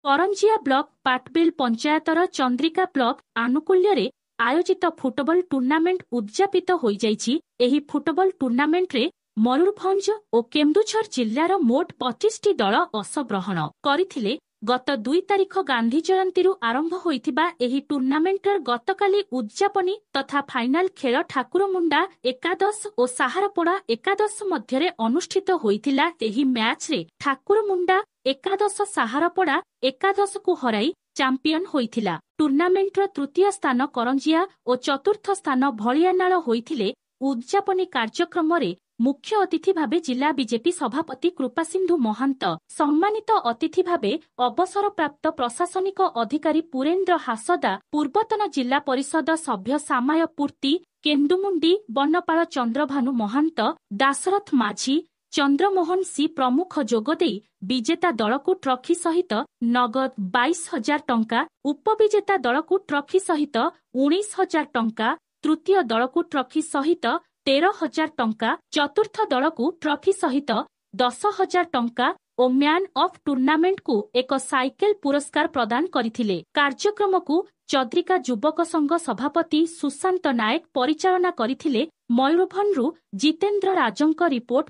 Karanjia block पाटबिल पंचायतर Chandrika block आनुकूल्य आयोजित football tournament उद्यापित हो जाइछि। एही फुटबॉल टूर्नामेंट रे मयूरभंज और केन्दुझर जिल्लार मोट 25 टी दल अंशग्रहण करथिले। गत 2 तारिख गांधी जयंती आरंभ होइथिबा एही टूर्नामेंटर गतकाली उद्यापनी तथा फाइनाल खेल ठाकुरमुंडा एकादश और साहारपड़ा एकादश मध्यरे अनुष्ठित होइथिला। एही मैच रे ठाकुरमुंडा एकादश साहारपड़ा एकादश को हराई चैंपियन होइथिला। टूर्नामेंटर तृतीय स्थान करंजिया और चतुर्थ स्थान भलियानाल होइथिले। उद्यापनी कार्यक्रम रे मुख्य अतिथि भावे जिला बीजेपी सभापति कृपासिंधु महंत, सम्मानित अतिथि भावे अवसरप्राप्त प्रशासनिक अधिकारी पुरेन्द्र हासदा, पूर्वतन जिला परिषद सभ्य सामाय पूर्ति, केन्दुमुंडी बनपाल चंद्रभानु महंत, दाशरथ माझी, चंद्रमोहन सी प्रमुख जोगदेई विजेता दल को ट्रॉफी सहित नगद 22,000 टंका, उपविजेता दल को ट्रॉफी सहित 19,000 टंका, तृतीय दल को ट्रॉफी सहित 13,000 टंका, चतुर्थ दल को ट्रॉफी सहित 10,000 टंका और मैन ऑफ टूर्नामेंट को एक साइकेल पुरस्कार प्रदान करथिले। कार्यक्रम को चद्रिका युवक संघ सभापति सुशांत नायक परिचालना करथिले। मयूरभंजरू जितेन्द्र राजंक रिपोर्ट।